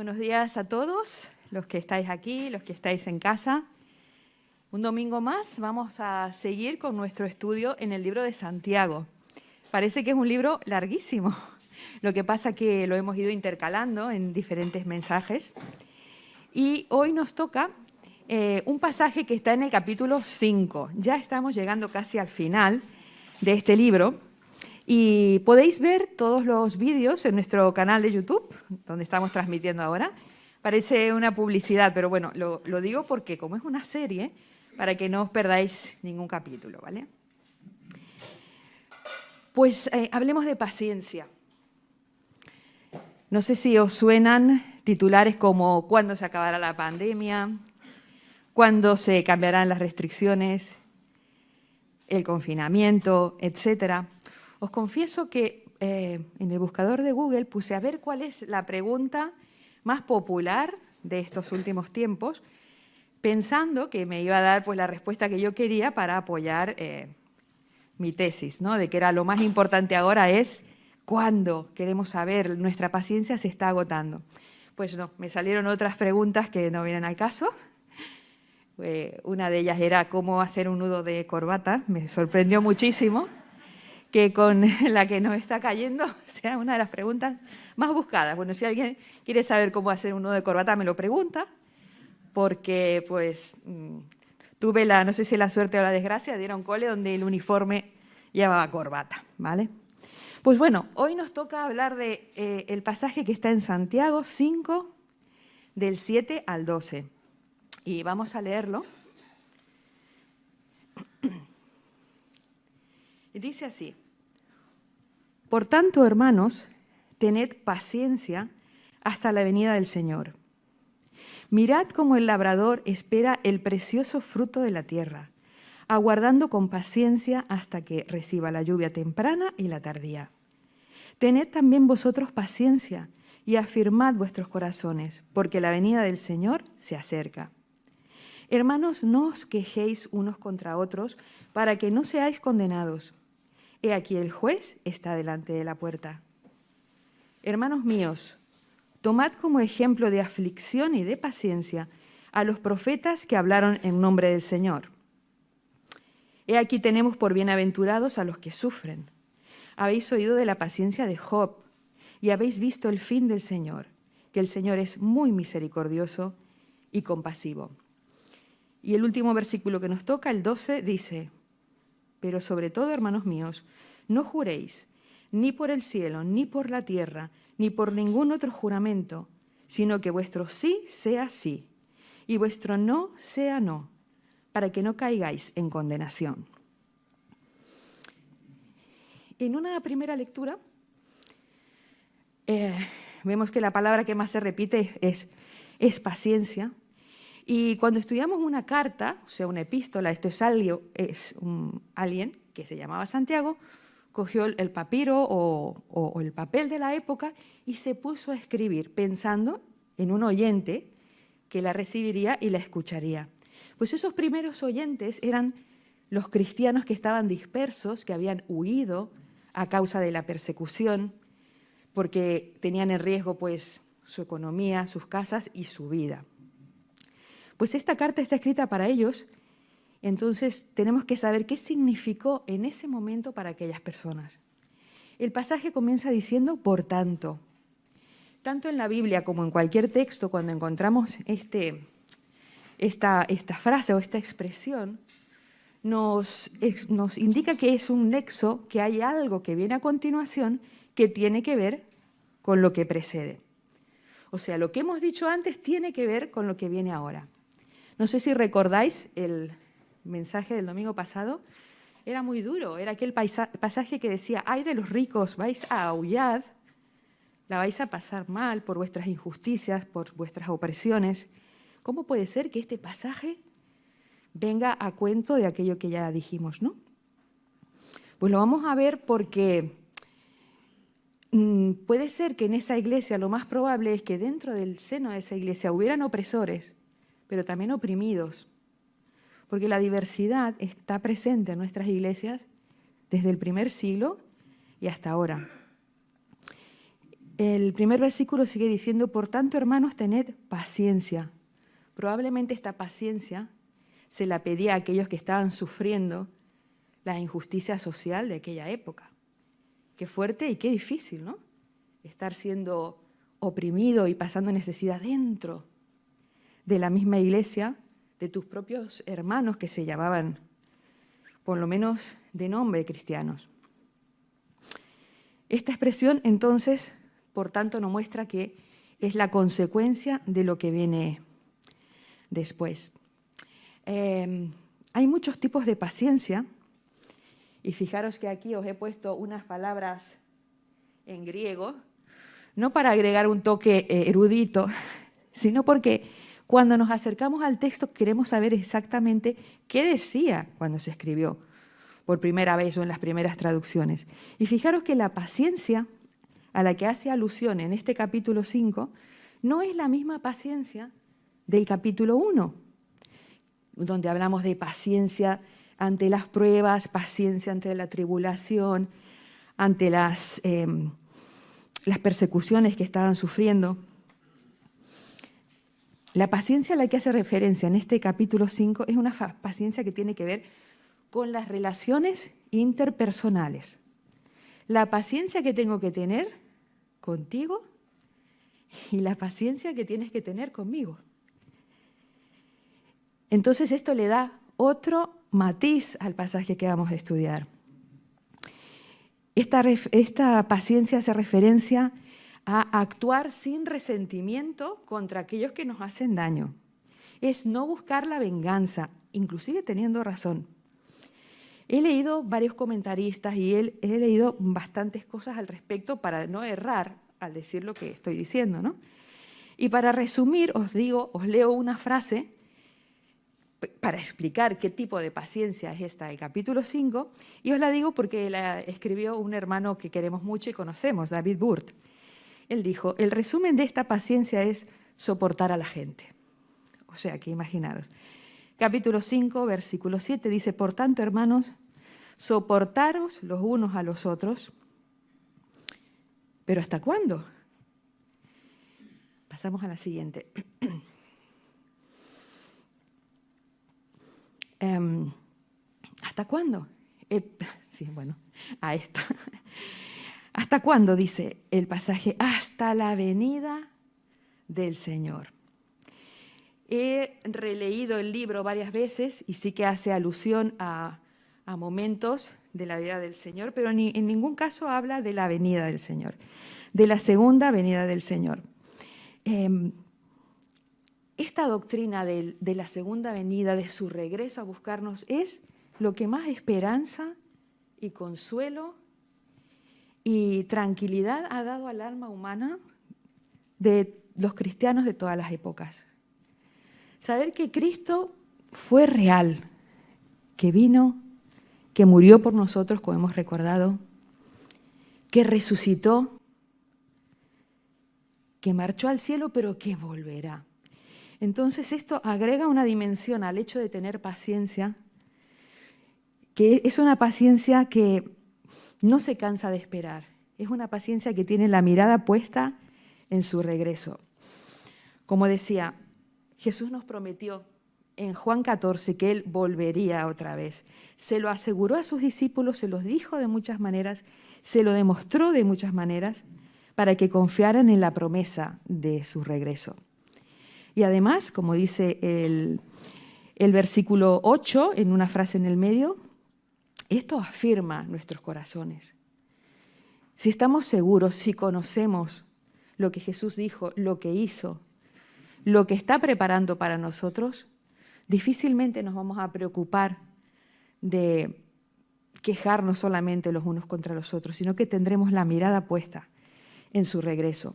Buenos días a todos, los que estáis aquí, los que estáis en casa. Un domingo más vamos a seguir con nuestro estudio en el libro de Santiago. Parece que es un libro larguísimo, lo que pasa que lo hemos ido intercalando en diferentes mensajes. Y hoy nos toca un pasaje que está en el capítulo 5. Ya estamos llegando casi al final de este libro. Y podéis ver todos los vídeos en nuestro canal de YouTube, donde estamos transmitiendo ahora. Parece una publicidad, pero bueno, lo digo porque como es una serie, para que no os perdáis ningún capítulo, ¿vale? Pues hablemos de paciencia. No sé si os suenan titulares como ¿cuándo se acabará la pandemia?, ¿cuándo se cambiarán las restricciones?, el confinamiento, etcétera. Os confieso que en el buscador de Google puse a ver cuál es la pregunta más popular de estos últimos tiempos, pensando que me iba a dar pues, la respuesta que yo quería para apoyar mi tesis, ¿no? De que era lo más importante ahora es cuándo queremos saber, nuestra paciencia se está agotando. Pues no, me salieron otras preguntas que no vienen al caso. Una de ellas era cómo hacer un nudo de corbata, me sorprendió muchísimo que con la que nos está cayendo sea una de las preguntas más buscadas. Bueno, si alguien quiere saber cómo hacer un nudo de corbata, me lo pregunta, porque pues tuve no sé si la suerte o la desgracia de ir a un cole donde el uniforme llevaba corbata, ¿vale? Pues bueno, hoy nos toca hablar de el pasaje que está en Santiago 5, del 7 al 12. Y vamos a leerlo. Y dice así: Por tanto, hermanos, tened paciencia hasta la venida del Señor. Mirad cómo el labrador espera el precioso fruto de la tierra, aguardando con paciencia hasta que reciba la lluvia temprana y la tardía. Tened también vosotros paciencia y afirmad vuestros corazones, porque la venida del Señor se acerca. Hermanos, no os quejéis unos contra otros para que no seáis condenados. He aquí el juez está delante de la puerta. Hermanos míos, tomad como ejemplo de aflicción y de paciencia a los profetas que hablaron en nombre del Señor. He aquí tenemos por bienaventurados a los que sufren. Habéis oído de la paciencia de Job y habéis visto el fin del Señor, que el Señor es muy misericordioso y compasivo. Y el último versículo que nos toca, el 12, dice: Pero sobre todo, hermanos míos, no juréis ni por el cielo, ni por la tierra, ni por ningún otro juramento, sino que vuestro sí sea sí, y vuestro no sea no, para que no caigáis en condenación. En una primera lectura, vemos que la palabra que más se repite es paciencia. Y cuando estudiamos una carta, o sea, una epístola, esto es alguien que se llamaba Santiago, cogió el papiro o el papel de la época y se puso a escribir pensando en un oyente que la recibiría y la escucharía. Pues esos primeros oyentes eran los cristianos que estaban dispersos, que habían huido a causa de la persecución, porque tenían en riesgo pues, su economía, sus casas y su vida. Pues esta carta está escrita para ellos, entonces tenemos que saber qué significó en ese momento para aquellas personas. El pasaje comienza diciendo, por tanto. Tanto en la Biblia como en cualquier texto, cuando encontramos esta frase o esta expresión, nos indica que es un nexo, que hay algo que viene a continuación que tiene que ver con lo que precede. O sea, lo que hemos dicho antes tiene que ver con lo que viene ahora. No sé si recordáis el mensaje del domingo pasado, era muy duro, era aquel pasaje que decía, ay de los ricos, vais a aullar, la vais a pasar mal por vuestras injusticias, por vuestras opresiones. ¿Cómo puede ser que este pasaje venga a cuento de aquello que ya dijimos, no? Pues lo vamos a ver porque puede ser que en esa iglesia lo más probable es que dentro del seno de esa iglesia hubieran opresores, pero también oprimidos, porque la diversidad está presente en nuestras iglesias desde el primer siglo y hasta ahora. El primer versículo sigue diciendo, por tanto, hermanos, tened paciencia. Probablemente esta paciencia se la pedía a aquellos que estaban sufriendo la injusticia social de aquella época. Qué fuerte y qué difícil, ¿no? Estar siendo oprimido y pasando necesidad dentro de la misma iglesia, de tus propios hermanos que se llamaban, por lo menos de nombre, cristianos. Esta expresión, entonces, por tanto, nos muestra que es la consecuencia de lo que viene después. Hay muchos tipos de paciencia, y fijaros que aquí os he puesto unas palabras en griego, no para agregar un toque erudito, sino porque cuando nos acercamos al texto queremos saber exactamente qué decía cuando se escribió por primera vez o en las primeras traducciones. Y fijaros que la paciencia a la que hace alusión en este capítulo 5 no es la misma paciencia del capítulo 1, donde hablamos de paciencia ante las pruebas, paciencia ante la tribulación, ante las persecuciones que estaban sufriendo. La paciencia a la que hace referencia en este capítulo 5 es una paciencia que tiene que ver con las relaciones interpersonales. La paciencia que tengo que tener contigo y la paciencia que tienes que tener conmigo. Entonces esto le da otro matiz al pasaje que vamos a estudiar. Esta paciencia hace referencia a actuar sin resentimiento contra aquellos que nos hacen daño. Es no buscar la venganza, inclusive teniendo razón. He leído varios comentaristas y he leído bastantes cosas al respecto para no errar al decir lo que estoy diciendo, ¿no? Y para resumir, os leo una frase para explicar qué tipo de paciencia es esta del capítulo 5, y os la digo porque la escribió un hermano que queremos mucho y conocemos, David Burt. Él dijo, el resumen de esta paciencia es soportar a la gente. O sea, que imaginaros. Capítulo 5, versículo 7 dice, por tanto, hermanos, soportaros los unos a los otros. ¿Pero hasta cuándo? Pasamos a la siguiente. ¿Hasta cuándo? Sí, bueno, a esta. ¿Hasta cuándo? Dice el pasaje, hasta la venida del Señor. He releído el libro varias veces y sí que hace alusión a momentos de la vida del Señor, pero en ningún caso habla de la venida del Señor, de la segunda venida del Señor. Esta doctrina de la segunda venida, de su regreso a buscarnos, es lo que más esperanza y consuelo y tranquilidad ha dado al alma humana de los cristianos de todas las épocas. Saber que Cristo fue real, que vino, que murió por nosotros, como hemos recordado, que resucitó, que marchó al cielo, pero que volverá. Entonces esto agrega una dimensión al hecho de tener paciencia, que es una paciencia que no se cansa de esperar, es una paciencia que tiene la mirada puesta en su regreso. Como decía, Jesús nos prometió en Juan 14 que Él volvería otra vez. Se lo aseguró a sus discípulos, se los dijo de muchas maneras, se lo demostró de muchas maneras para que confiaran en la promesa de su regreso. Y además, como dice el versículo 8, en una frase en el medio, esto afirma nuestros corazones. Si estamos seguros, si conocemos lo que Jesús dijo, lo que hizo, lo que está preparando para nosotros, difícilmente nos vamos a preocupar de quejarnos solamente los unos contra los otros, sino que tendremos la mirada puesta en su regreso.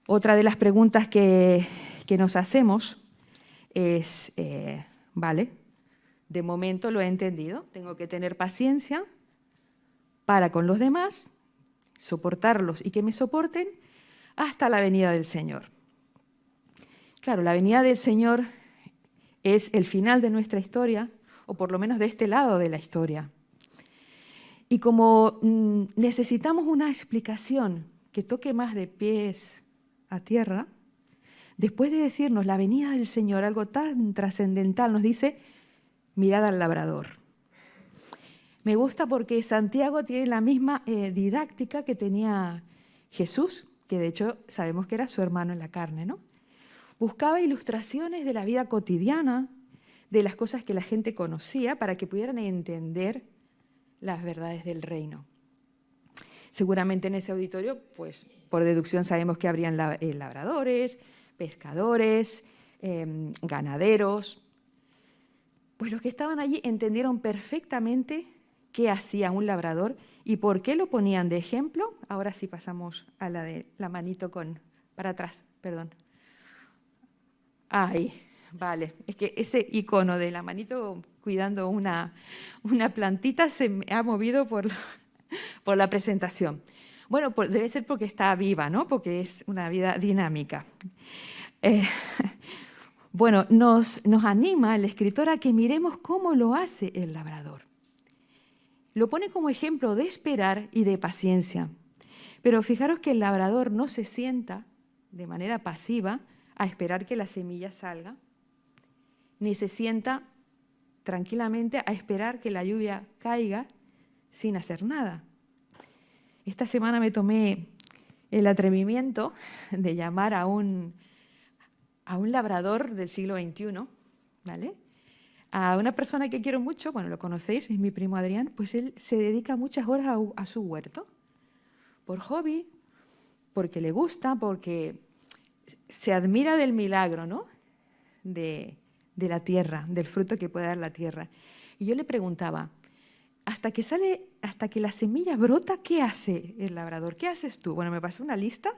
Otra de las preguntas que nos hacemos es, vale, de momento lo he entendido, tengo que tener paciencia para con los demás, soportarlos y que me soporten hasta la venida del Señor. Claro, la venida del Señor es el final de nuestra historia, o por lo menos de este lado de la historia. Y como necesitamos una explicación que toque más de pies a tierra, después de decirnos la venida del Señor, algo tan trascendental, nos dice, mirad al labrador. Me gusta porque Santiago tiene la misma didáctica que tenía Jesús, que de hecho sabemos que era su hermano en la carne, ¿no? Buscaba ilustraciones de la vida cotidiana, de las cosas que la gente conocía, para que pudieran entender las verdades del reino. Seguramente en ese auditorio, pues por deducción sabemos que habrían labradores, pescadores, ganaderos. Pues los que estaban allí entendieron perfectamente qué hacía un labrador y por qué lo ponían de ejemplo. Ahora sí pasamos a la de la manito para atrás, perdón. Ahí, vale. Es que ese icono de la manito cuidando una plantita se me ha movido por la presentación. Bueno, pues debe ser porque está viva, ¿no? Porque es una vida dinámica. Bueno, nos anima el escritor a que miremos cómo lo hace el labrador. Lo pone como ejemplo de esperar y de paciencia. Pero fijaros que el labrador no se sienta de manera pasiva a esperar que la semilla salga, ni se sienta tranquilamente a esperar que la lluvia caiga sin hacer nada. Esta semana me tomé el atrevimiento de llamar a un labrador del siglo XXI, ¿vale? A una persona que quiero mucho, bueno, lo conocéis, es mi primo Adrián, pues él se dedica muchas horas a su huerto, por hobby, porque le gusta, porque se admira del milagro, ¿no? De la tierra, del fruto que puede dar la tierra. Y yo le preguntaba, hasta que la semilla brota, ¿qué hace el labrador? ¿Qué haces tú? Bueno, me pasó una lista,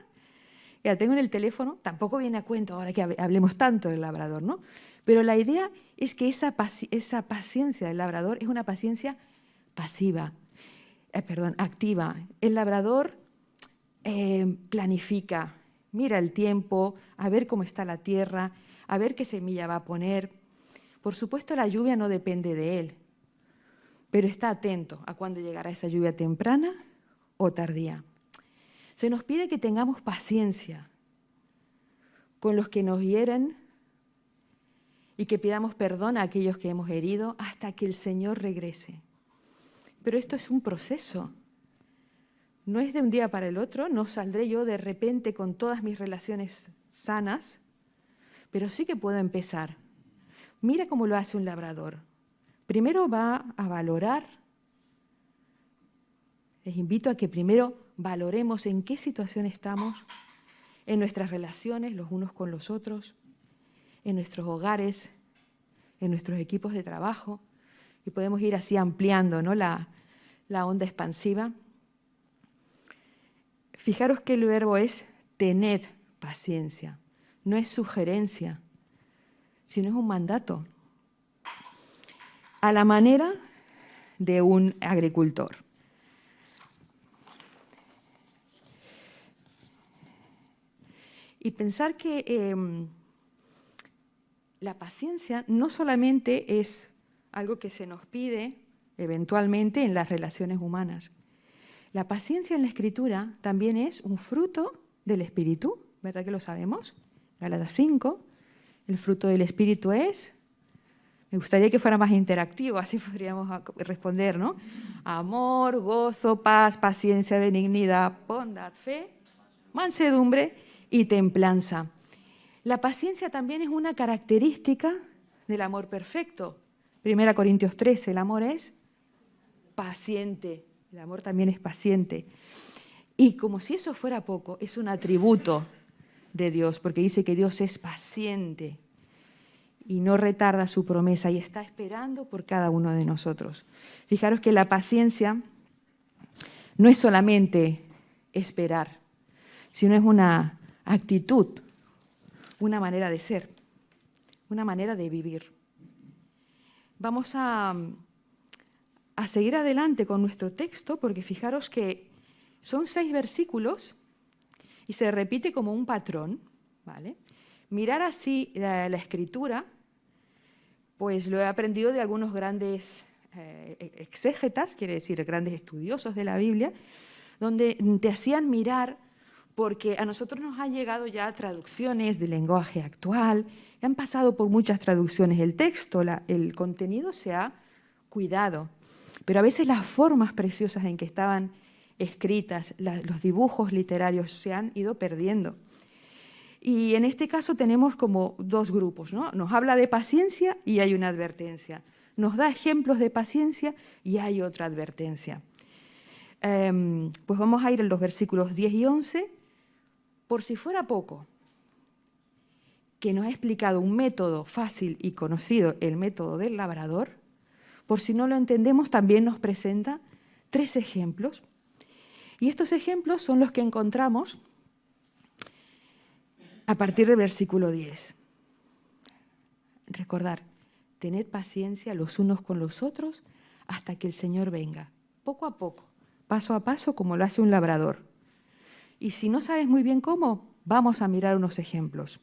que la tengo en el teléfono, tampoco viene a cuento ahora que hablemos tanto del labrador, ¿no? Pero la idea es que esa paciencia del labrador es una paciencia activa. El labrador planifica, mira el tiempo, a ver cómo está la tierra, a ver qué semilla va a poner. Por supuesto, la lluvia no depende de él, pero está atento a cuándo llegará esa lluvia temprana o tardía. Se nos pide que tengamos paciencia con los que nos hieren y que pidamos perdón a aquellos que hemos herido hasta que el Señor regrese. Pero esto es un proceso. No es de un día para el otro, no saldré yo de repente con todas mis relaciones sanas, pero sí que puedo empezar. Mira cómo lo hace un labrador. Primero va a valorar. Les invito a que primero valoremos en qué situación estamos, en nuestras relaciones los unos con los otros, en nuestros hogares, en nuestros equipos de trabajo, y podemos ir así ampliando, ¿no?, la onda expansiva. Fijaros que el verbo es tener paciencia, no es sugerencia, sino es un mandato, a la manera de un agricultor. Y pensar que la paciencia no solamente es algo que se nos pide eventualmente en las relaciones humanas. La paciencia en la Escritura también es un fruto del Espíritu, ¿verdad que lo sabemos? Gálatas 5, el fruto del Espíritu es, me gustaría que fuera más interactivo, así podríamos responder, ¿no? Amor, gozo, paz, paciencia, benignidad, bondad, fe, mansedumbre y templanza. La paciencia también es una característica del amor perfecto. 1 Corintios 13, el amor es paciente. El amor también es paciente. Y como si eso fuera poco, es un atributo de Dios, porque dice que Dios es paciente y no retarda su promesa y está esperando por cada uno de nosotros. Fijaros que la paciencia no es solamente esperar, sino es una actitud, una manera de ser, una manera de vivir. Vamos a seguir adelante con nuestro texto, porque fijaros que son 6 versículos y se repite como un patrón, ¿vale? Mirar así la Escritura, pues lo he aprendido de algunos grandes exégetas, quiere decir grandes estudiosos de la Biblia, donde te hacían mirar, porque a nosotros nos han llegado ya traducciones de lenguaje actual, han pasado por muchas traducciones. El texto, el contenido se ha cuidado, pero a veces las formas preciosas en que estaban escritas, los dibujos literarios se han ido perdiendo. Y en este caso tenemos como dos grupos, ¿no? Nos habla de paciencia y hay una advertencia. Nos da ejemplos de paciencia y hay otra advertencia. Pues vamos a ir en los versículos 10 y 11. Por si fuera poco, que nos ha explicado un método fácil y conocido, el método del labrador, por si no lo entendemos, también nos presenta 3 ejemplos. Y estos ejemplos son los que encontramos a partir del versículo 10. Recordar, tened paciencia los unos con los otros hasta que el Señor venga, poco a poco, paso a paso, como lo hace un labrador. Y si no sabes muy bien cómo, vamos a mirar unos ejemplos.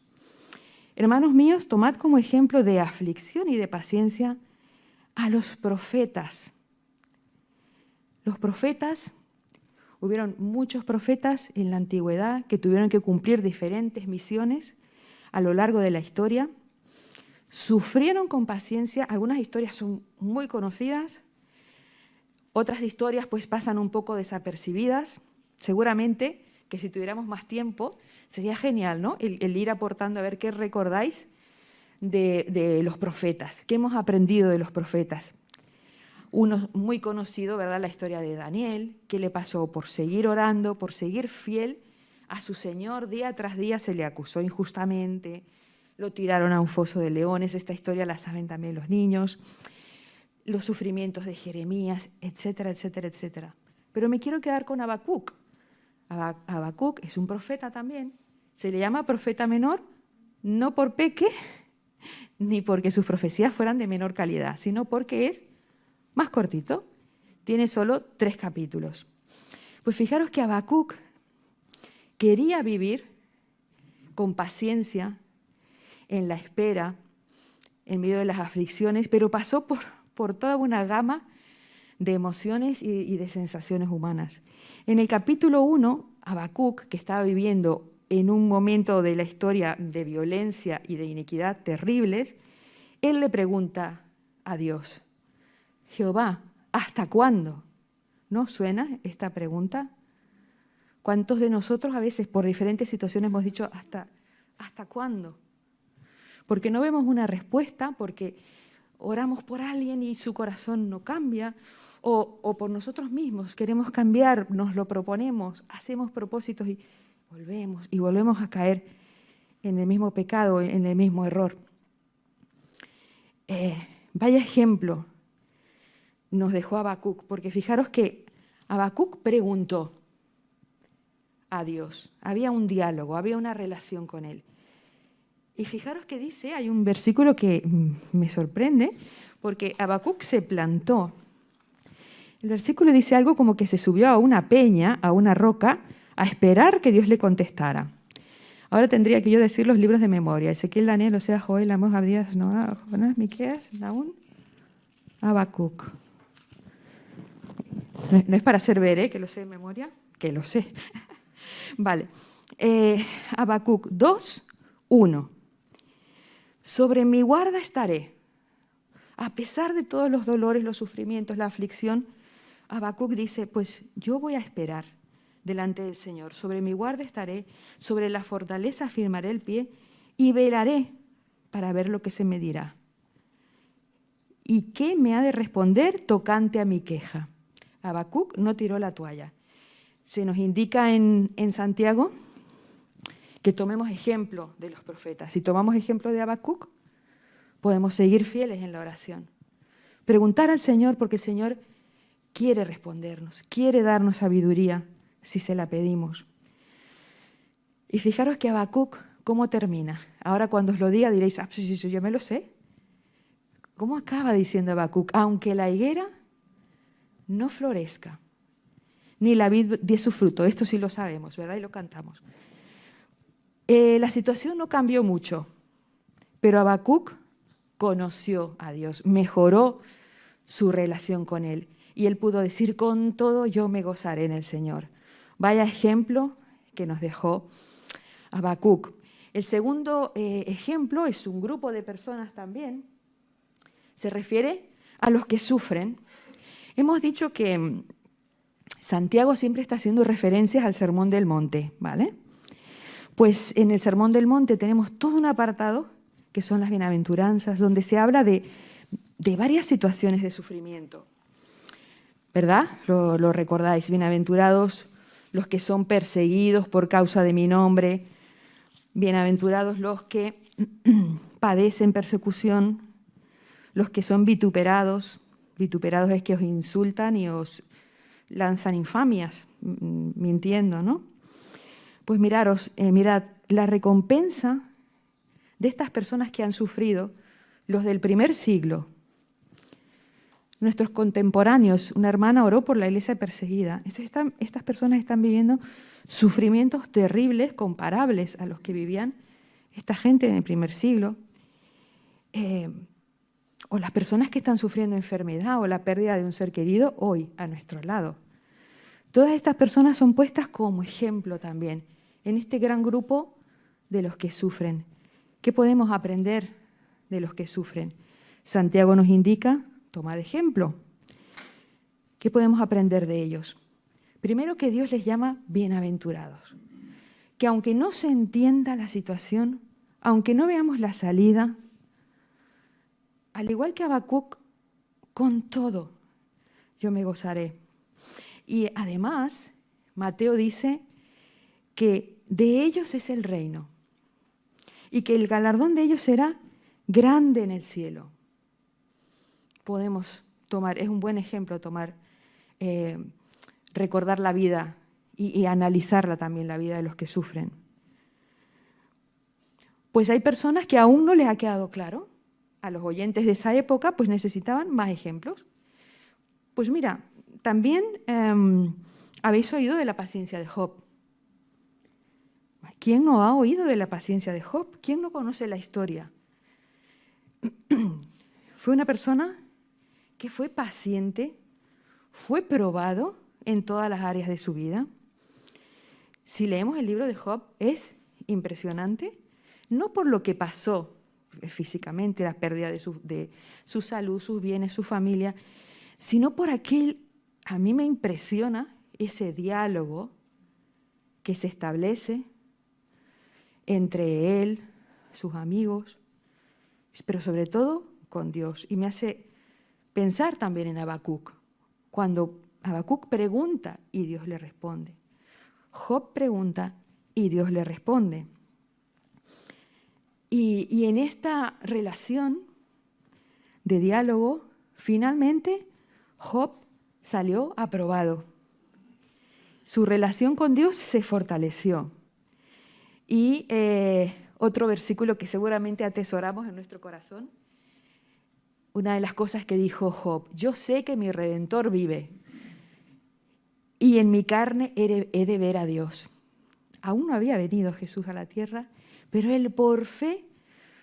Hermanos míos, tomad como ejemplo de aflicción y de paciencia a los profetas. Los profetas, hubieron muchos profetas en la antigüedad que tuvieron que cumplir diferentes misiones a lo largo de la historia. Sufrieron con paciencia, algunas historias son muy conocidas, otras historias pues pasan un poco desapercibidas. Seguramente que si tuviéramos más tiempo sería genial, ¿no? El ir aportando a ver qué recordáis de los profetas, qué hemos aprendido de los profetas. Uno muy conocido, ¿verdad? La historia de Daniel, qué le pasó por seguir orando, por seguir fiel a su Señor. Día tras día se le acusó injustamente, lo tiraron a un foso de leones. Esta historia la saben también los niños. Los sufrimientos de Jeremías, etcétera, etcétera, etcétera. Pero me quiero quedar con Habacuc. Habacuc es un profeta también. Se le llama profeta menor, no por peque, ni porque sus profecías fueran de menor calidad, sino porque es más cortito. Tiene solo 3 capítulos. Pues fijaros que Habacuc quería vivir con paciencia en la espera, en medio de las aflicciones, pero pasó por toda una gama de emociones y de sensaciones humanas. En el capítulo 1, Habacuc, que estaba viviendo en un momento de la historia de violencia y de iniquidad terribles, él le pregunta a Dios: Jehová, ¿hasta cuándo? ¿No suena esta pregunta? ¿Cuántos de nosotros a veces por diferentes situaciones hemos dicho ¿hasta cuándo? Porque no vemos una respuesta, porque oramos por alguien y su corazón no cambia, o por nosotros mismos queremos cambiar, nos lo proponemos, hacemos propósitos y volvemos a caer en el mismo pecado, en el mismo error. Vaya ejemplo nos dejó Habacuc, porque fijaros que Habacuc preguntó a Dios, había un diálogo, había una relación con él. Y fijaros que dice, hay un versículo que me sorprende, porque Habacuc se plantó. El versículo dice algo como que se subió a una peña, a una roca, a esperar que Dios le contestara. Ahora tendría que yo decir los libros de memoria: Ezequiel, Daniel, Oseas, Joel, Amós, Abdías, Noah, Jonás, Miqueas, Nahum, Habacuc. No es para hacer ver, que lo sé de memoria, que lo sé. Vale. Habacuc 2, 1. Sobre mi guarda estaré. A pesar de todos los dolores, los sufrimientos, la aflicción, Habacuc dice, pues yo voy a esperar delante del Señor. Sobre mi guarda estaré, sobre la fortaleza afirmaré el pie y velaré para ver lo que se me dirá. ¿Y qué me ha de responder tocante a mi queja? Habacuc no tiró la toalla. Se nos indica en Santiago que tomemos ejemplo de los profetas. Si tomamos ejemplo de Habacuc, podemos seguir fieles en la oración. Preguntar al Señor, porque el Señor quiere respondernos, quiere darnos sabiduría si se la pedimos. Y fijaros que Habacuc, ¿cómo termina? Ahora cuando os lo diga diréis, sí, yo me lo sé. ¿Cómo acaba diciendo Habacuc? Aunque la higuera no florezca, ni la vid dé su fruto. Esto sí lo sabemos, ¿verdad? Y lo cantamos. La situación no cambió mucho, pero Habacuc conoció a Dios, mejoró su relación con Él. Y él pudo decir, con todo yo me gozaré en el Señor. Vaya ejemplo que nos dejó Habacuc. El segundo ejemplo es un grupo de personas también. Se refiere a los que sufren. Hemos dicho que Santiago siempre está haciendo referencias al Sermón del Monte, ¿vale? Pues en el Sermón del Monte tenemos todo un apartado que son las bienaventuranzas, donde se habla de varias situaciones de sufrimiento. ¿Verdad? Lo recordáis, bienaventurados los que son perseguidos por causa de mi nombre, bienaventurados los que padecen persecución, los que son vituperados. Vituperados es que os insultan y os lanzan infamias, mintiendo, ¿no? Pues mirad, la recompensa de estas personas que han sufrido, los del primer siglo, nuestros contemporáneos, una hermana oró por la iglesia perseguida. Estas personas están viviendo sufrimientos terribles comparables a los que vivían esta gente en el primer siglo. O las personas que están sufriendo enfermedad o la pérdida de un ser querido hoy a nuestro lado. Todas estas personas son puestas como ejemplo también en este gran grupo de los que sufren. ¿Qué podemos aprender de los que sufren? Santiago nos indica, toma de ejemplo. ¿Qué podemos aprender de ellos? Primero, que Dios les llama bienaventurados. Que aunque no se entienda la situación, aunque no veamos la salida, al igual que Habacuc, con todo yo me gozaré. Y además, Mateo dice que de ellos es el reino y que el galardón de ellos será grande en el cielo. Podemos tomar, es un buen ejemplo recordar la vida y analizarla también, la vida de los que sufren. Pues hay personas que aún no les ha quedado claro. A los oyentes de esa época pues necesitaban más ejemplos. Pues mira, también habéis oído de la paciencia de Job. ¿Quién no ha oído de la paciencia de Job? ¿Quién no conoce la historia? Fue una persona que fue paciente, fue probado en todas las áreas de su vida. Si leemos el libro de Job, es impresionante, no por lo que pasó físicamente, la pérdida de su salud, sus bienes, su familia, sino por a mí me impresiona ese diálogo que se establece entre él, sus amigos, pero sobre todo con Dios. Y me hace pensar también en Habacuc, cuando Habacuc pregunta y Dios le responde. Job pregunta y Dios le responde. Y en esta relación de diálogo, finalmente Job salió aprobado. Su relación con Dios se fortaleció. Y otro versículo que seguramente atesoramos en nuestro corazón, una de las cosas que dijo Job: yo sé que mi Redentor vive y en mi carne he de ver a Dios. Aún no había venido Jesús a la tierra, pero él por fe,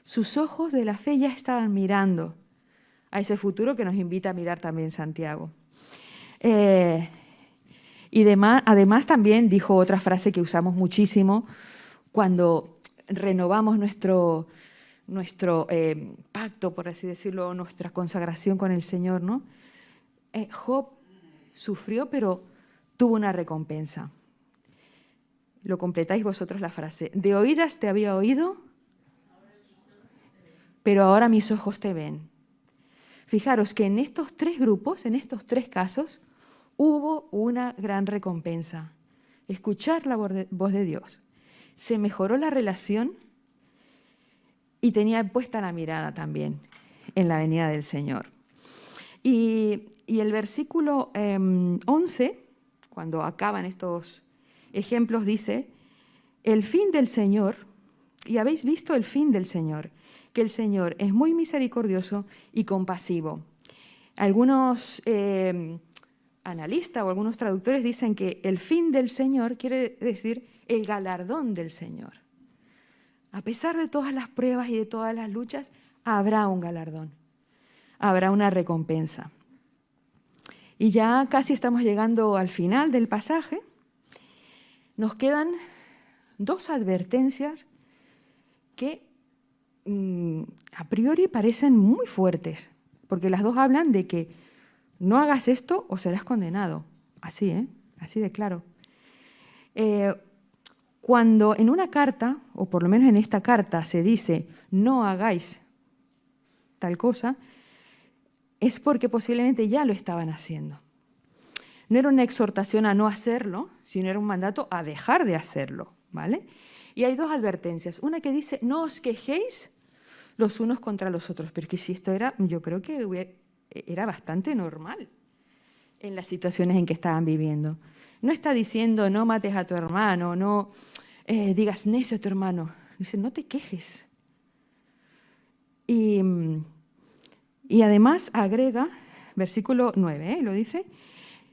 sus ojos de la fe ya estaban mirando a ese futuro que nos invita a mirar también Santiago. Además también dijo otra frase que usamos muchísimo cuando renovamos nuestro pacto, por así decirlo, nuestra consagración con el Señor, ¿no? Job sufrió, pero tuvo una recompensa. Lo completáis vosotros la frase. De oídas te había oído, pero ahora mis ojos te ven. Fijaros que en estos tres grupos, en estos tres casos, hubo una gran recompensa. Escuchar la voz de Dios. Se mejoró la relación y tenía puesta la mirada también en la venida del Señor. Y el versículo 11, cuando acaban estos ejemplos, dice: el fin del Señor, y habéis visto el fin del Señor, que el Señor es muy misericordioso y compasivo. Algunos analistas o algunos traductores dicen que el fin del Señor quiere decir el galardón del Señor. A pesar de todas las pruebas y de todas las luchas, habrá un galardón, habrá una recompensa. Y ya casi estamos llegando al final del pasaje. Nos quedan dos advertencias que a priori parecen muy fuertes, porque las dos hablan de que no hagas esto o serás condenado. Así, así de claro. Cuando en una carta, o por lo menos en esta carta, se dice no hagáis tal cosa, es porque posiblemente ya lo estaban haciendo. No era una exhortación a no hacerlo, sino era un mandato a dejar de hacerlo, ¿vale? Y hay dos advertencias. Una que dice, no os quejéis los unos contra los otros, pero que si esto era, yo creo que era bastante normal en las situaciones en que estaban viviendo. No está diciendo, no mates a tu hermano, no digas necio a tu hermano. Dice, no te quejes. Y además agrega, versículo 9, lo dice,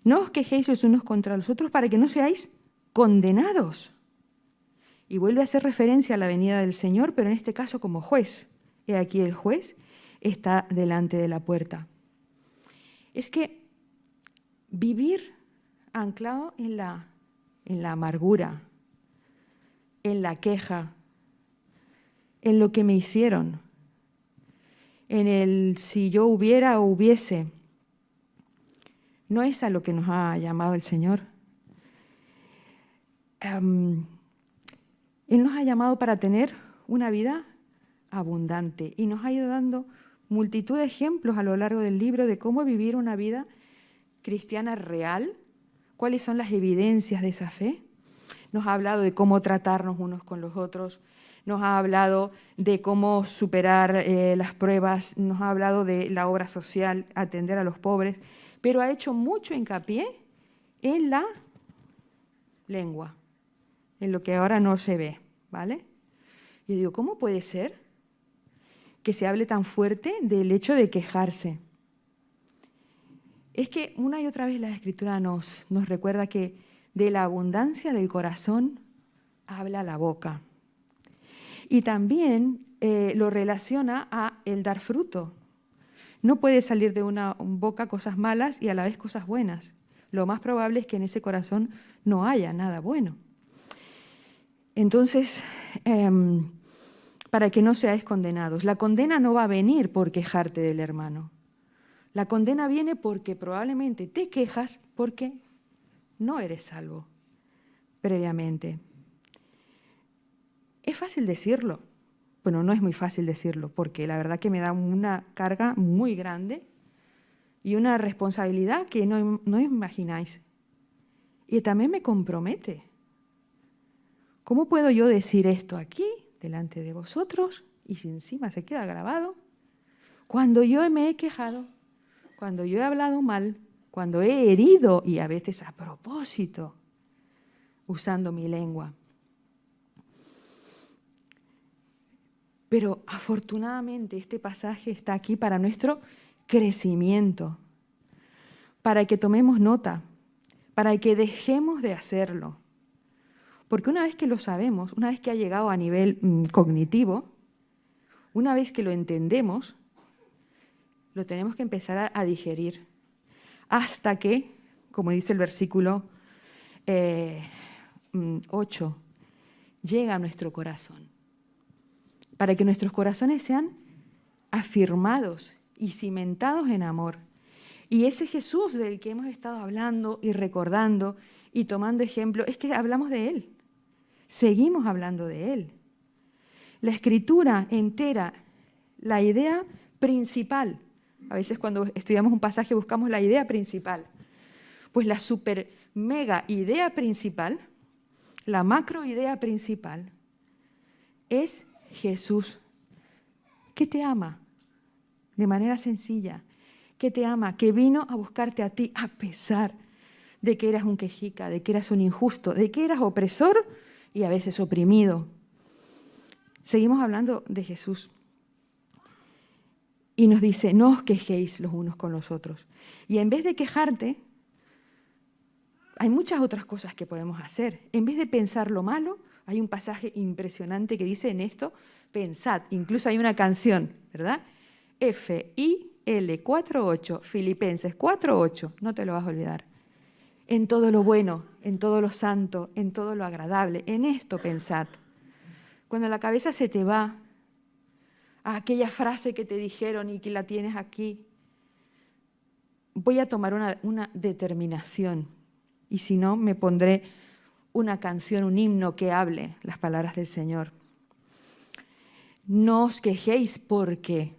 no os quejéis los unos contra los otros para que no seáis condenados. Y vuelve a hacer referencia a la venida del Señor, pero en este caso como juez. He aquí el juez está delante de la puerta. Es que vivir anclado en la amargura, en la queja, en lo que me hicieron, en el si yo hubiera o hubiese, no es a lo que nos ha llamado el Señor. Él nos ha llamado para tener una vida abundante y nos ha ido dando multitud de ejemplos a lo largo del libro de cómo vivir una vida cristiana real, cuáles son las evidencias de esa fe. Nos ha hablado de cómo tratarnos unos con los otros, nos ha hablado de cómo superar las pruebas, nos ha hablado de la obra social, atender a los pobres, pero ha hecho mucho hincapié en la lengua, en lo que ahora no se ve, ¿vale? Yo digo, ¿cómo puede ser que se hable tan fuerte del hecho de quejarse? Es que una y otra vez la Escritura nos recuerda que de la abundancia del corazón habla la boca. Y también lo relaciona a el dar fruto. No puede salir de una boca cosas malas y a la vez cosas buenas. Lo más probable es que en ese corazón no haya nada bueno. Entonces, para que no seáis condenados. La condena no va a venir por quejarte del hermano. La condena viene porque probablemente te quejas porque no eres salvo previamente. Es fácil decirlo. Bueno, no es muy fácil decirlo porque la verdad que me da una carga muy grande y una responsabilidad que no imagináis. Y también me compromete. ¿Cómo puedo yo decir esto aquí, delante de vosotros, y si encima se queda grabado? Cuando yo me he quejado, cuando yo he hablado mal, cuando he herido, y a veces a propósito, usando mi lengua. Pero afortunadamente este pasaje está aquí para nuestro crecimiento, para que tomemos nota, para que dejemos de hacerlo. Porque una vez que lo sabemos, una vez que ha llegado a nivel cognitivo, una vez que lo entendemos, lo tenemos que empezar a digerir hasta que, como dice el versículo 8, llega a nuestro corazón. Para que nuestros corazones sean afirmados y cimentados en amor. Y ese Jesús del que hemos estado hablando y recordando y tomando ejemplo, es que hablamos de Él. Seguimos hablando de Él. La Escritura entera, la idea principal. A veces cuando estudiamos un pasaje buscamos la idea principal. Pues la super mega idea principal, la macro idea principal, es Jesús, que te ama de manera sencilla, que te ama, que vino a buscarte a ti a pesar de que eras un quejica, de que eras un injusto, de que eras opresor y a veces oprimido. Seguimos hablando de Jesús. Y nos dice, no os quejéis los unos con los otros. Y en vez de quejarte, hay muchas otras cosas que podemos hacer. En vez de pensar lo malo, hay un pasaje impresionante que dice en esto, pensad. Incluso hay una canción, ¿verdad? F-I-L-L-A-D. 4:8, Filipenses 4:8, no te lo vas a olvidar. En todo lo bueno, en todo lo santo, en todo lo agradable, en esto pensad. Cuando la cabeza se te va a aquella frase que te dijeron y que la tienes aquí, voy a tomar una determinación y si no, me pondré una canción, un himno que hable las palabras del Señor. No os quejéis porque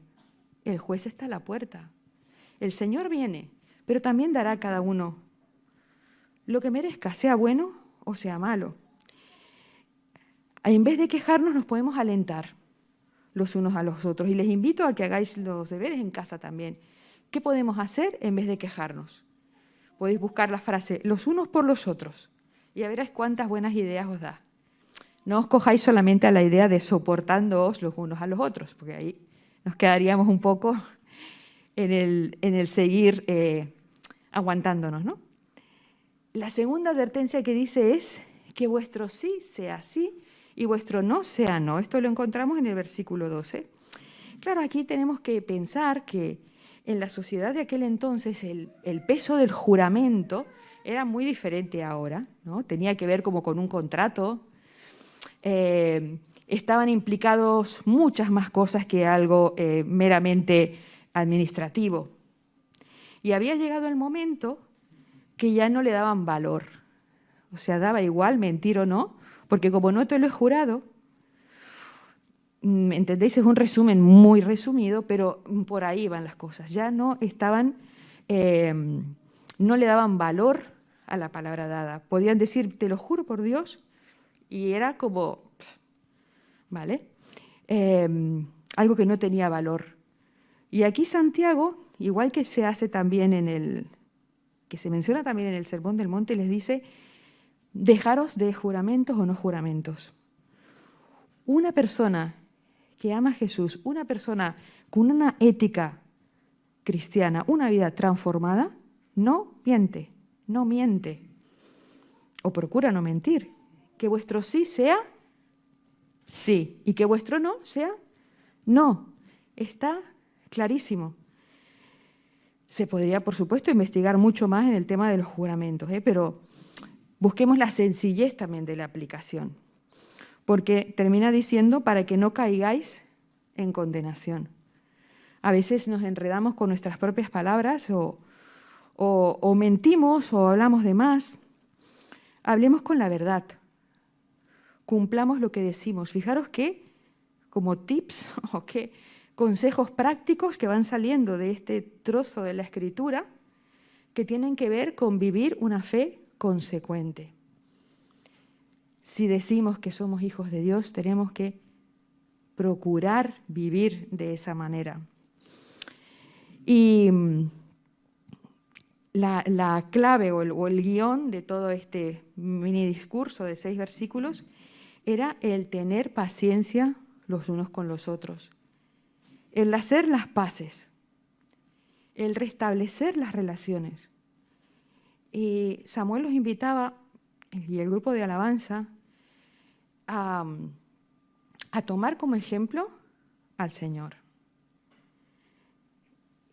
el juez está a la puerta. El Señor viene, pero también dará a cada uno lo que merezca, sea bueno o sea malo. En vez de quejarnos, nos podemos alentar los unos a los otros. Y les invito a que hagáis los deberes en casa también. ¿Qué podemos hacer en vez de quejarnos? Podéis buscar la frase, los unos por los otros, y a veréis cuántas buenas ideas os da. No os cojáis solamente a la idea de soportándoos los unos a los otros, porque ahí nos quedaríamos un poco en el seguir aguantándonos, ¿no? La segunda advertencia que dice es que vuestro sí sea sí y vuestro no sea no. Esto lo encontramos en el versículo 12. Claro, aquí tenemos que pensar que en la sociedad de aquel entonces el peso del juramento era muy diferente ahora, ¿no? Tenía que ver como con un contrato. Estaban implicados muchas más cosas que algo meramente administrativo. Y había llegado el momento que ya no le daban valor. O sea, daba igual mentir o no, porque como no te lo he jurado, ¿entendéis? Es un resumen muy resumido, pero por ahí van las cosas. Ya no estaban, no le daban valor a la palabra dada. Podían decir, te lo juro por Dios, y era como, ¿vale? Algo que no tenía valor. Y aquí Santiago, igual que se hace también que se menciona también en el Sermón del Monte, les dice, dejaros de juramentos o no juramentos. Una persona que ama a Jesús, una persona con una ética cristiana, una vida transformada, no miente, no miente. O procura no mentir. Que vuestro sí sea sí y que vuestro no sea no. Está clarísimo. Se podría, por supuesto, investigar mucho más en el tema de los juramentos, pero busquemos la sencillez también de la aplicación, porque termina diciendo para que no caigáis en condenación. A veces nos enredamos con nuestras propias palabras o mentimos o hablamos de más. Hablemos con la verdad. Cumplamos lo que decimos. Fijaros que, como tips o que consejos prácticos que van saliendo de este trozo de la Escritura, que tienen que ver con vivir una fe consecuente. Si decimos que somos hijos de Dios, tenemos que procurar vivir de esa manera. Y la clave o el guión de todo este mini discurso de 6 versículos era el tener paciencia los unos con los otros, el hacer las paces, el restablecer las relaciones. Y Samuel los invitaba, y el grupo de alabanza, a tomar como ejemplo al Señor.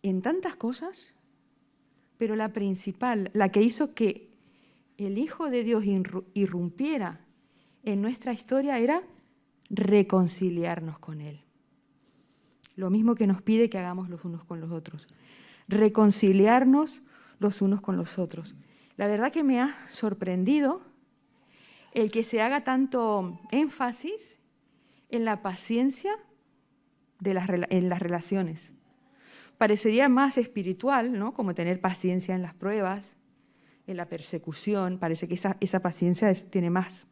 En tantas cosas, pero la principal, la que hizo que el Hijo de Dios irrumpiera en nuestra historia era reconciliarnos con Él. Lo mismo que nos pide que hagamos los unos con los otros. Reconciliarnos los unos con los otros. La verdad que me ha sorprendido el que se haga tanto énfasis en la paciencia en las relaciones. Parecería más espiritual, ¿no? Como tener paciencia en las pruebas, en la persecución. Parece que esa paciencia tiene más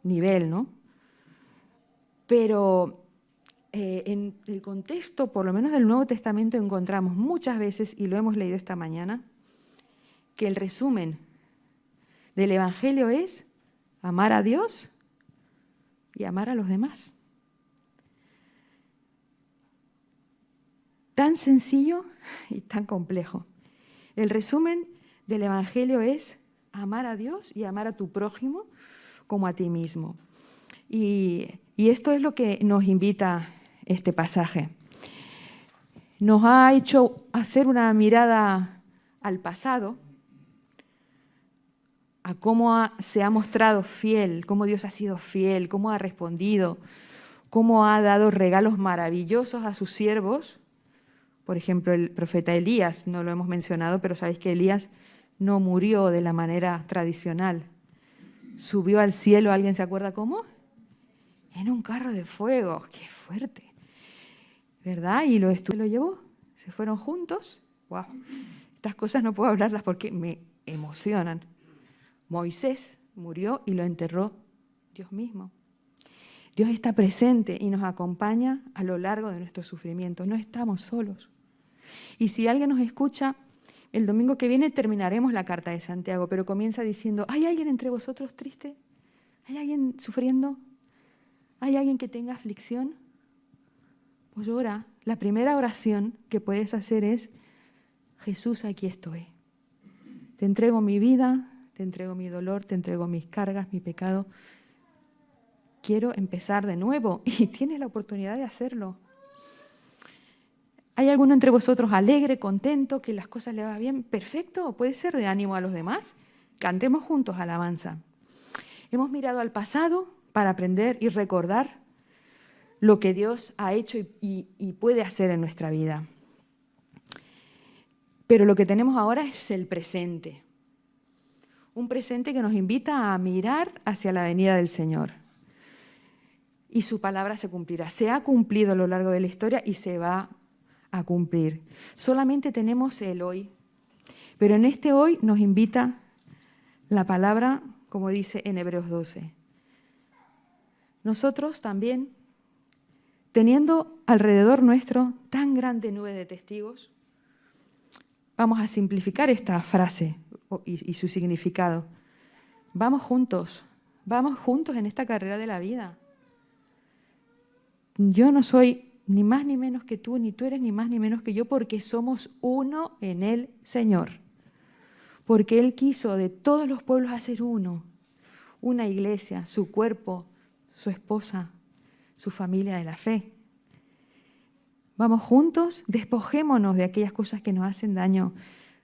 nivel, ¿no? Pero en el contexto, por lo menos del Nuevo Testamento, encontramos muchas veces, y lo hemos leído esta mañana, que el resumen del Evangelio es amar a Dios y amar a los demás. Tan sencillo y tan complejo. El resumen del Evangelio es amar a Dios y amar a tu prójimo como a ti mismo. Y esto es lo que nos invita este pasaje. nos ha hecho hacer una mirada al pasado, a cómo se ha mostrado fiel, cómo Dios ha sido fiel, cómo ha respondido, cómo ha dado regalos maravillosos a sus siervos. Por ejemplo, el profeta Elías, no lo hemos mencionado, pero sabéis que Elías no murió de la manera tradicional. Subió al cielo, ¿alguien se acuerda cómo? En un carro de fuego. ¡Qué fuerte! ¿Verdad? Y lo llevó. Se fueron juntos. ¡Wow! Estas cosas no puedo hablarlas porque me emocionan. Moisés murió y lo enterró Dios mismo. Dios está presente y nos acompaña a lo largo de nuestros sufrimientos. No estamos solos. Y si alguien nos escucha, el domingo que viene terminaremos la carta de Santiago, pero comienza diciendo, ¿hay alguien entre vosotros triste? ¿Hay alguien sufriendo? ¿Hay alguien que tenga aflicción? Pues ora. La primera oración que puedes hacer es, Jesús, aquí estoy. Te entrego mi vida, te entrego mi dolor, te entrego mis cargas, mi pecado. Quiero empezar de nuevo y tienes la oportunidad de hacerlo. ¿Hay alguno entre vosotros alegre, contento, que las cosas le va bien? Perfecto, puede ser de ánimo a los demás. Cantemos juntos alabanza. Hemos mirado al pasado para aprender y recordar lo que Dios ha hecho y puede hacer en nuestra vida. Pero lo que tenemos ahora es el presente. Un presente que nos invita a mirar hacia la venida del Señor. Y su palabra se cumplirá. Se ha cumplido a lo largo de la historia y se va a cumplir. Solamente tenemos el hoy. Pero en este hoy nos invita la palabra, como dice en Hebreos 12. Nosotros también, teniendo alrededor nuestro tan grande nube de testigos, vamos a simplificar esta frase y su significado. Vamos juntos en esta carrera de la vida. Yo no soy ni más ni menos que tú, ni tú eres ni más ni menos que yo, porque somos uno en el Señor. Porque Él quiso de todos los pueblos hacer uno, una iglesia, su cuerpo, su esposa, su familia de la fe. Vamos juntos, despojémonos de aquellas cosas que nos hacen daño,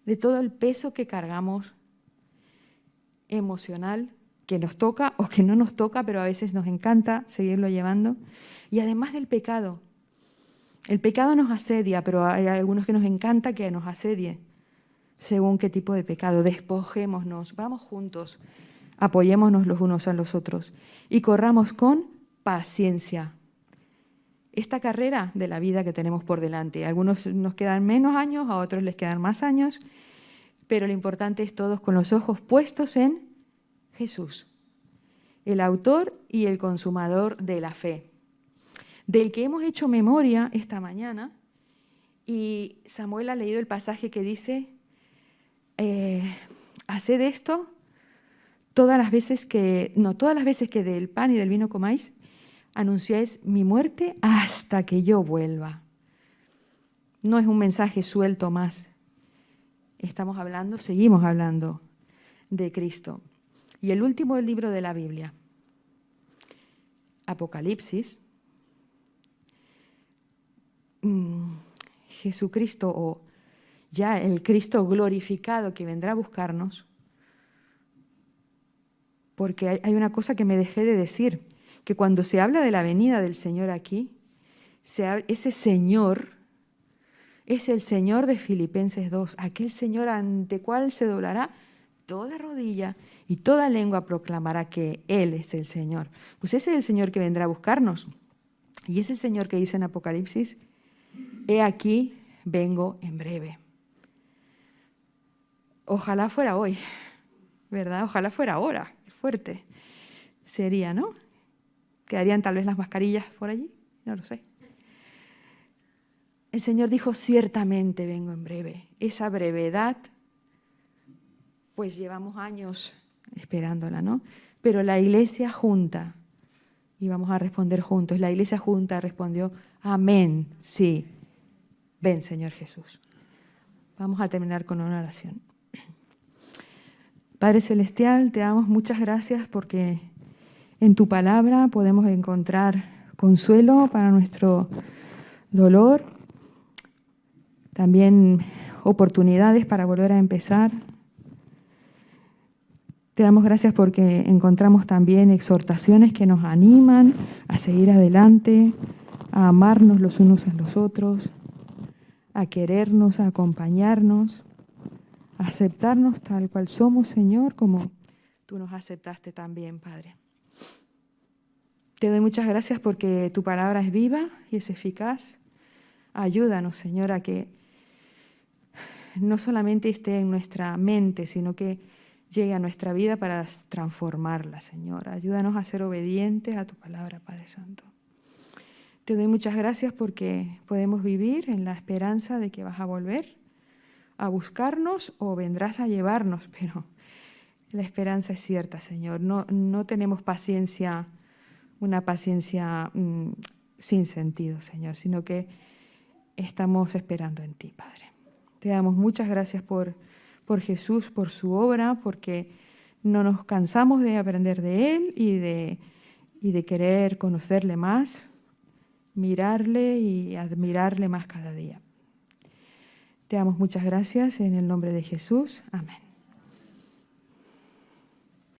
de todo el peso que cargamos emocional, que nos toca o que no nos toca, pero a veces nos encanta seguirlo llevando. Y además del pecado. El pecado nos asedia, pero hay algunos que nos encanta que nos asedie, según qué tipo de pecado. Despojémonos, vamos juntos, apoyémonos los unos a los otros y corramos con paciencia esta carrera de la vida que tenemos por delante. A algunos nos quedan menos años, a otros les quedan más años, pero lo importante es todos con los ojos puestos en Jesús, el autor y el consumador de la fe, del que hemos hecho memoria esta mañana. Y Samuel ha leído el pasaje que dice, haced esto todas las veces que del pan y del vino comáis, anunciáis mi muerte hasta que yo vuelva. No es un mensaje suelto más. Seguimos hablando de Cristo. Y el último libro de la Biblia, Apocalipsis, Jesucristo, o ya el Cristo glorificado que vendrá a buscarnos, porque hay una cosa que me dejé de decir, que cuando se habla de la venida del Señor aquí, ese Señor es el Señor de Filipenses 2, aquel Señor ante cual se doblará toda rodilla y toda lengua proclamará que Él es el Señor. Pues ese es el Señor que vendrá a buscarnos. Y ese Señor que dice en Apocalipsis, he aquí, vengo en breve. Ojalá fuera hoy, ¿verdad? Ojalá fuera ahora. Qué fuerte sería, ¿no? ¿Quedarían tal vez las mascarillas por allí? No lo sé. El Señor dijo, ciertamente vengo en breve. Esa brevedad, pues llevamos años esperándola, ¿no? Pero la iglesia junta, y vamos a responder juntos, la iglesia junta respondió, amén, sí, ven Señor Jesús. Vamos a terminar con una oración. Padre Celestial, te damos muchas gracias porque en tu palabra podemos encontrar consuelo para nuestro dolor, también oportunidades para volver a empezar. Te damos gracias porque encontramos también exhortaciones que nos animan a seguir adelante, a amarnos los unos a los otros, a querernos, a acompañarnos, a aceptarnos tal cual somos, Señor, como tú nos aceptaste también, Padre. Te doy muchas gracias porque tu palabra es viva y es eficaz. Ayúdanos, Señor, a que no solamente esté en nuestra mente, sino que llegue a nuestra vida para transformarla, Señor. Ayúdanos a ser obedientes a tu palabra, Padre Santo. Te doy muchas gracias porque podemos vivir en la esperanza de que vas a volver a buscarnos o vendrás a llevarnos, pero la esperanza es cierta, Señor. No tenemos paciencia, una paciencia sin sentido, Señor, sino que estamos esperando en ti, Padre. Te damos muchas gracias por Jesús, por su obra, porque no nos cansamos de aprender de Él y de querer conocerle más, mirarle y admirarle más cada día. Te damos muchas gracias en el nombre de Jesús. Amén.